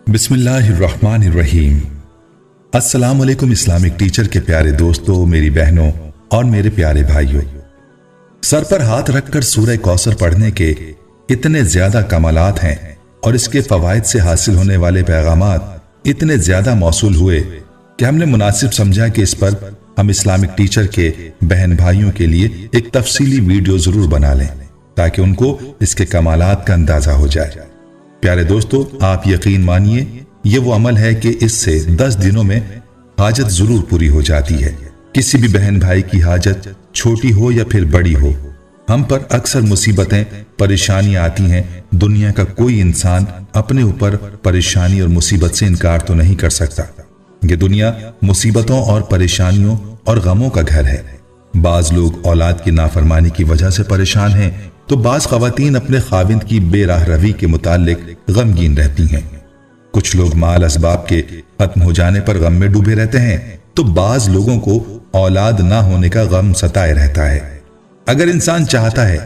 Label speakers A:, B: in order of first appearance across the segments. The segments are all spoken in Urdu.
A: بسم اللہ الرحمن الرحیم۔ السلام علیکم اسلامک ٹیچر کے پیارے دوستوں، میری بہنوں اور میرے پیارے بھائیوں، سر پر ہاتھ رکھ کر سورہ کوثر پڑھنے کے اتنے زیادہ کمالات ہیں اور اس کے فوائد سے حاصل ہونے والے پیغامات اتنے زیادہ موصول ہوئے کہ ہم نے مناسب سمجھا کہ اس پر ہم اسلامک ٹیچر کے بہن بھائیوں کے لیے ایک تفصیلی ویڈیو ضرور بنا لیں تاکہ ان کو اس کے کمالات کا اندازہ ہو جائے۔ پیارے دوستو، آپ یقین مانیے یہ وہ عمل ہے کہ اس سے 10 دنوں میں حاجت ضرور پوری ہو جاتی ہے۔ کسی بھی بہن بھائی کی حاجت چھوٹی ہو یا پھر بڑی ہو، ہم پر اکثر مصیبتیں پریشانیاں آتی ہیں۔ دنیا کا کوئی انسان اپنے اوپر پریشانی اور مصیبت سے انکار تو نہیں کر سکتا۔ یہ دنیا مصیبتوں اور پریشانیوں اور غموں کا گھر ہے۔ بعض لوگ اولاد کی نافرمانی کی وجہ سے پریشان ہیں تو بعض خواتین اپنے خاوند کی بے راہ روی کے متعلق غمگین رہتی ہیں۔ کچھ لوگ مال اسباب کے ختم ہو جانے پر غم میں ڈوبے رہتے ہیں تو بعض لوگوں کو اولاد نہ ہونے کا غم ستائے رہتا ہے۔ اگر انسان چاہتا ہے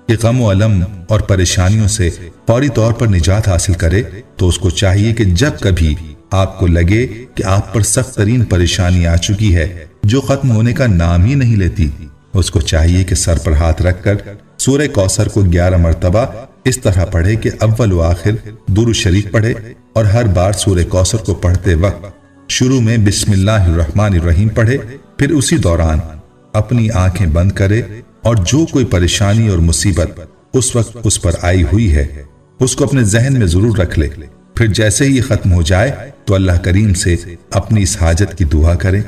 A: کہ غم و الم اور پریشانیوں سے فوری طور پر نجات حاصل کرے تو اس کو چاہیے کہ جب کبھی آپ کو لگے کہ آپ پر سخت ترین پریشانی آ چکی ہے جو ختم ہونے کا نام ہی نہیں لیتی، اس کو چاہیے کہ سر پر ہاتھ رکھ کر سورہ کوثر کو 11 مرتبہ اس طرح پڑھے کہ اول و آخر درود شریف پڑھے، اور ہر بار سورہ کوثر کو پڑھتے وقت شروع میں بسم اللہ الرحمن الرحیم پڑھے، پھر اسی دوران اپنی آنکھیں بند کرے اور جو کوئی پریشانی اور مصیبت اس وقت اس پر آئی ہوئی ہے اس کو اپنے ذہن میں ضرور رکھ لے۔ پھر جیسے ہی یہ ختم ہو جائے تو اللہ کریم سے اپنی اس حاجت کی دعا کرے۔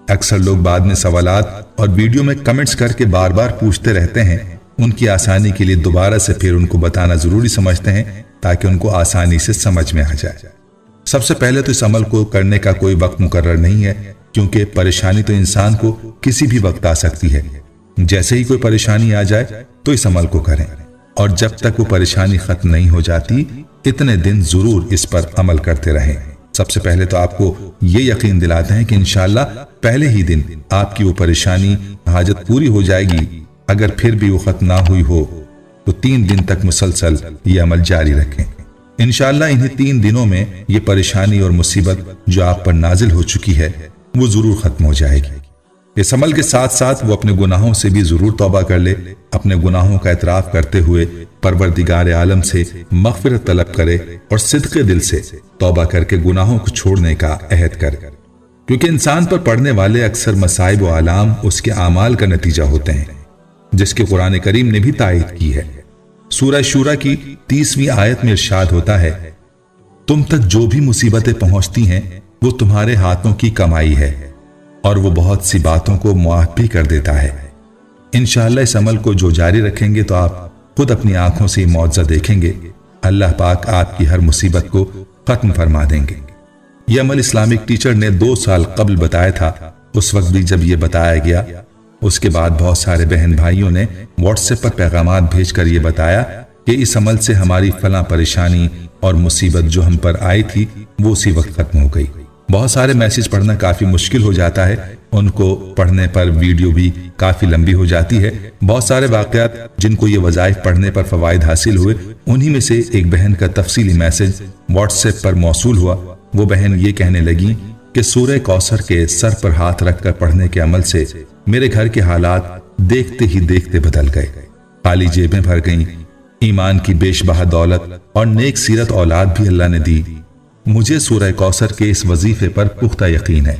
A: اکثر لوگ بعد میں سوالات اور ویڈیو میں کمنٹس کر کے بار بار پوچھتے رہتے ہیں، ان کی آسانی کے لیے دوبارہ سے پھر ان کو بتانا ضروری سمجھتے ہیں تاکہ ان کو آسانی سے سمجھ میں آ جائے۔ سب سے پہلے تو اس عمل کو کرنے کا کوئی وقت مقرر نہیں ہے، کیونکہ پریشانی تو انسان کو کسی بھی وقت آ سکتی ہے۔ جیسے ہی کوئی پریشانی آ جائے تو اس عمل کو کریں، اور جب تک وہ پریشانی ختم نہیں ہو جاتی اتنے دن ضرور اس پر عمل کرتے رہیں۔ سب سے پہلے تو آپ کو یہ یقین دلاتے ہیں کہ انشاءاللہ پہلے ہی دن آپ کی وہ پریشانی حاجت پوری ہو جائے گی۔ اگر پھر بھی وہ ختم نہ ہوئی ہو تو 3 دن تک مسلسل یہ عمل جاری رکھیں۔ انشاءاللہ انہیں 3 دنوں میں یہ پریشانی اور مصیبت جو آپ پر نازل ہو چکی ہے وہ ضرور ختم ہو جائے گی۔ اس عمل کے ساتھ ساتھ وہ اپنے گناہوں سے بھی ضرور توبہ کر لے، اپنے گناہوں کا اعتراف کرتے ہوئے پروردگار عالم سے مغفرت طلب کرے اور صدق دل سے توبہ کر کے گناہوں کو چھوڑنے کا عہد کرے، کیونکہ انسان پر پڑنے والے اکثر مصائب و آلام اس کے اعمال کا نتیجہ ہوتے ہیں، جس کے قرآن کریم نے بھی تائید کی ہے۔ سورہ شورى کی 30ویں آیت میں ارشاد ہوتا ہے، تم تک جو بھی مصیبتیں پہنچتی ہیں وہ تمہارے ہاتھوں کی کمائی ہے اور وہ بہت سی باتوں کو معاف بھی کر دیتا ہے۔ انشاءاللہ اس عمل کو جو جاری رکھیں گے تو آپ خود اپنی آنکھوں سے معجزہ دیکھیں گے۔ اللہ پاک آپ کی ہر مصیبت کو ختم فرما دیں گے۔ یہ عمل اسلامک ٹیچر نے 2 سال قبل بتایا تھا۔ اس وقت بھی جب یہ بتایا گیا، اس کے بعد بہت سارے بہن بھائیوں نے واٹس ایپ پر پیغامات بھیج کر یہ بتایا کہ اس عمل سے ہماری فلاں پریشانی اور مصیبت جو ہم پر آئی تھی وہ اسی وقت ختم ہو گئی۔ بہت سارے میسج پڑھنا کافی مشکل ہو جاتا ہے، ان کو پڑھنے پر ویڈیو بھی کافی لمبی ہو جاتی ہے۔ بہت سارے واقعات جن کو یہ وظائف پڑھنے پر فوائد حاصل ہوئے، انہی میں سے ایک بہن کا تفصیلی میسج واٹس ایپ پر موصول ہوا۔ وہ بہن یہ کہنے لگی کہ سورہ کوثر کے سر پر ہاتھ رکھ کر پڑھنے کے عمل سے میرے گھر کے حالات دیکھتے ہی دیکھتے بدل گئے، خالی جیبیں بھر گئیں، ایمان کی بیش بہا دولت اور نیک سیرت اولاد بھی اللہ نے دی۔ مجھے سورہ کوثر کے اس وظیفے پر پختہ یقین ہے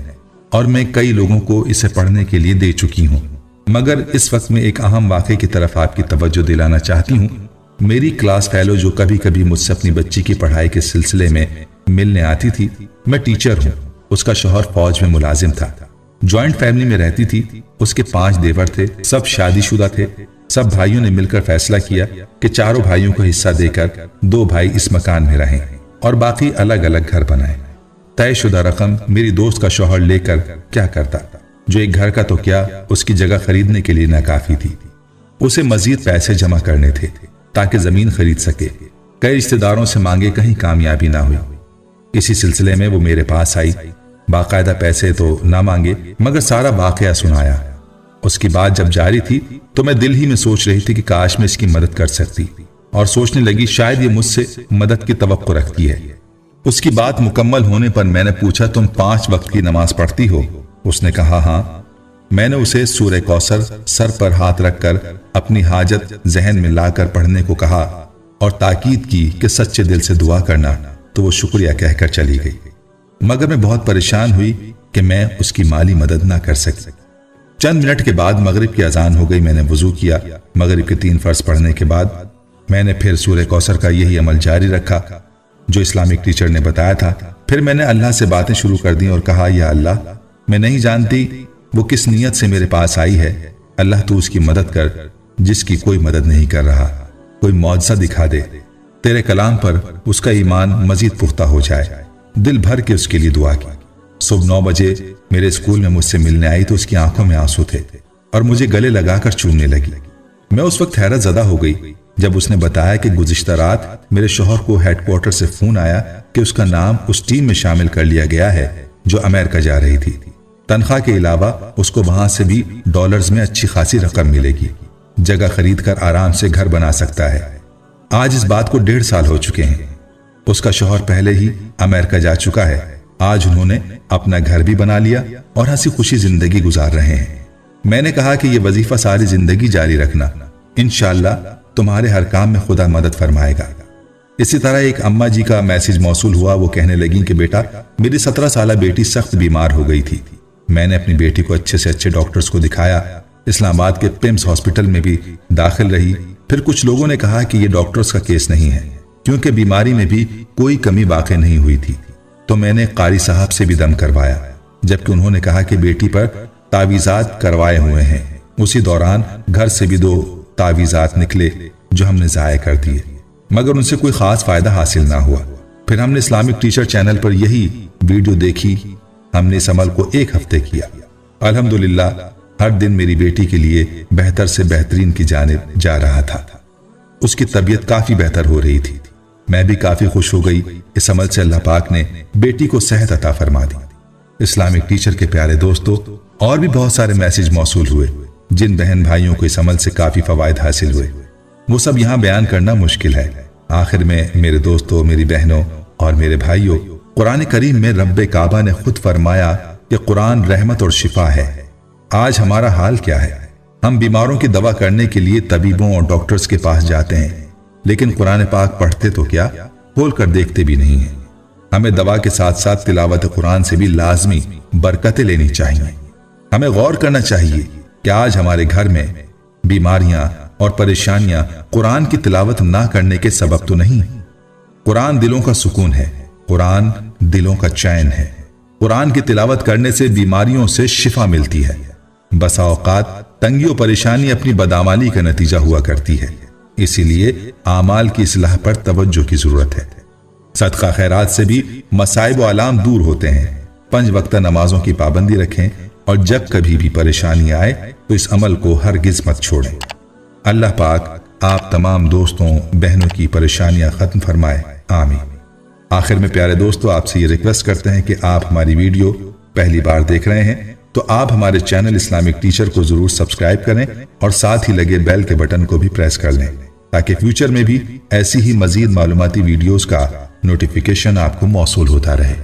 A: اور میں کئی لوگوں کو اسے پڑھنے کے لیے دے چکی ہوں، مگر اس وقت میں ایک اہم واقعے کی طرف آپ کی توجہ دلانا چاہتی ہوں۔ میری کلاس فیلو جو کبھی کبھی مجھ سے اپنی بچی کی پڑھائی کے سلسلے میں ملنے آتی تھی، میں ٹیچر ہوں، اس کا شوہر فوج میں ملازم تھا، جوائنٹ فیملی میں رہتی تھی، اس کے 5 دیور تھے، سب شادی شدہ تھے۔ سب بھائیوں نے مل کر فیصلہ کیا کہ چاروں بھائیوں کو حصہ دے کر 2 بھائی اس مکان میں رہیں اور باقی الگ الگ گھر بنائیں۔ طے شدہ رقم میری دوست کا شوہر لے کر کیا کرتا، جو ایک گھر کا تو کیا اس کی جگہ خریدنے کے لیے ناکافی تھی، اسے مزید پیسے جمع کرنے تھے تاکہ زمین خرید سکے۔ کئی رشتہ داروں سے مانگے، کہیں کامیابی نہ ہوئی۔ اسی سلسلے میں وہ میرے پاس آئی، باقاعدہ پیسے تو نہ مانگے مگر سارا واقعہ سنایا۔ اس کی بات جب جاری تھی تو میں دل ہی میں سوچ رہی تھی کہ کاش میں اس کی مدد کر سکتی، اور سوچنے لگی شاید یہ مجھ سے مدد کی توقع رکھتی ہے۔ اس کی بات مکمل ہونے پر میں نے پوچھا تم 5 وقت کی نماز پڑھتی ہو؟ اس نے کہا ہاں۔ میں نے اسے سورہ کوثر سر پر ہاتھ رکھ کر اپنی حاجت ذہن میں لا کر پڑھنے کو کہا اور تاکید کی کہ سچے دل سے دعا کرنا، تو وہ شکریہ کہہ کر چلی گئی، مگر میں بہت پریشان ہوئی کہ میں اس کی مالی مدد نہ کر سکی۔ چند منٹ کے بعد مغرب کی اذان ہو گئی۔ میں نے وضو کیا۔ مغرب کے 3 فرض پڑھنے کے بعد میں نے پھر سورہ کوثر کا یہی عمل جاری رکھا جو اسلامک ٹیچر نے بتایا تھا۔ پھر میں نے اللہ سے باتیں شروع کر دیں اور کہا یا اللہ، میں نہیں جانتی وہ کس نیت سے میرے پاس آئی ہے، اللہ تو اس کی مدد کر جس کی کوئی مدد نہیں کر رہا، کوئی معجزہ دکھا دے، تیرے کلام پر اس کا ایمان مزید پختہ ہو جائے۔ دل بھر کے اس کے لیے دعا کی۔ صبح 9 بجے میرے اسکول میں مجھ سے ملنے آئی تو اس کی آنکھوں میں آنسو تھے اور مجھے گلے لگا کر چومنے لگی۔ میں اس وقت حیرت زدہ ہو گئی جب اس نے بتایا کہ گزشتہ رات میرے شوہر کو ہیڈ کوارٹر سے فون آیا کہ اس کا نام اس ٹیم میں شامل کر لیا گیا ہے جو امریکہ جا رہی تھی۔ تنخواہ کے علاوہ اس کو وہاں سے بھی ڈالرز میں اچھی خاصی رقم ملے گی، جگہ خرید کر آرام سے گھر بنا سکتا ہے۔ آج اس بات کو 1.5 سال ہو چکے ہیں۔ اس کا شوہر پہلے ہی امریکہ جا چکا ہے۔ آج انہوں نے اپنا گھر بھی بنا لیا اور ہنسی خوشی زندگی گزار رہے ہیں۔ میں نے کہا کہ یہ وظیفہ ساری زندگی جاری رکھنا، انشاءاللہ تمہارے ہر کام میں خدا مدد فرمائے گا۔ اسی طرح ایک اماں جی کا میسج موصول ہوا۔ وہ کہنے لگیں کہ بیٹا، میری 17 سالہ بیٹی سخت بیمار ہو گئی تھی۔ میں نے اپنی بیٹی کو اچھے سے اچھے ڈاکٹرز کو دکھایا، اسلام آباد کے پیمز ہاسپٹل میں بھی داخل رہی۔ پھر کچھ لوگوں نے کہا کہ یہ ڈاکٹرز کا کیس نہیں ہے کیونکہ بیماری میں بھی کوئی کمی واقع نہیں ہوئی تھی، تو میں نے قاری صاحب سے بھی دم کروایا، جبکہ انہوں نے کہا کہ بیٹی پر تعویذات کروائے ہوئے ہیں۔ اسی دوران گھر سے بھی 2 تعویذات نکلے جو ہم نے ضائع کر دیے، مگر ان سے کوئی خاص فائدہ حاصل نہ ہوا۔ پھر ہم نے اسلامک ٹیچر چینل پر یہی ویڈیو دیکھی۔ ہم نے اس عمل کو 1 ہفتے کیا۔ الحمدللہ ہر دن میری بیٹی کے لیے بہتر سے بہترین کی جانب جا رہا تھا۔ اس کی طبیعت کافی بہتر ہو رہی تھی۔ میں بھی کافی خوش ہو گئی۔ اس عمل سے اللہ پاک نے بیٹی کو صحت عطا فرما دی۔ اسلامک ٹیچر کے پیارے دوستو، اور بھی بہت سارے میسج موصول ہوئے جن بہن بھائیوں کو اس عمل سے کافی فوائد حاصل ہوئے، وہ سب یہاں بیان کرنا مشکل ہے۔ آخر میں میرے دوستو، میری بہنوں اور میرے بھائیوں، قرآن کریم میں رب کعبہ نے خود فرمایا کہ قرآن رحمت اور شفا ہے۔ آج ہمارا حال کیا ہے؟ ہم بیماروں کی دوا کرنے کے لیے طبیبوں اور ڈاکٹرز کے پاس جاتے ہیں، لیکن قرآن پاک پڑھتے تو کیا، کھول کر دیکھتے بھی نہیں ہیں۔ ہمیں دوا کے ساتھ ساتھ تلاوت قرآن سے بھی لازمی برکتیں لینی چاہیے۔ ہمیں غور کرنا چاہیے کہ آج ہمارے گھر میں بیماریاں اور پریشانیاں قرآن کی تلاوت نہ کرنے کے سبب تو نہیں۔ قرآن دلوں کا سکون ہے، قرآن دلوں کا چین ہے۔ قرآن کی تلاوت کرنے سے بیماریوں سے شفا ملتی ہے۔ بسا اوقات تنگی و پریشانی اپنی بدعمالی کا نتیجہ ہوا کرتی ہے، اسی لیے اعمال کی اصلاح پر توجہ کی ضرورت ہے۔ صدقہ خیرات سے بھی مصائب و آلام دور ہوتے ہیں۔ 5 وقتہ نمازوں کی پابندی رکھیں اور جب کبھی بھی پریشانی آئے تو اس عمل کو ہرگز مت چھوڑیں۔ اللہ پاک آپ تمام دوستوں بہنوں کی پریشانیاں ختم فرمائے، آمین۔ آخر میں پیارے دوستو، آپ سے یہ ریکویسٹ کرتے ہیں کہ آپ ہماری ویڈیو پہلی بار دیکھ رہے ہیں تو آپ ہمارے چینل اسلامک ٹیچر کو ضرور سبسکرائب کریں اور ساتھ ہی لگے بیل کے بٹن کو بھی پریس کر لیں تاکہ فیوچر میں بھی ایسی ہی مزید معلوماتی ویڈیوز کا نوٹیفیکیشن آپ کو موصول ہوتا رہے۔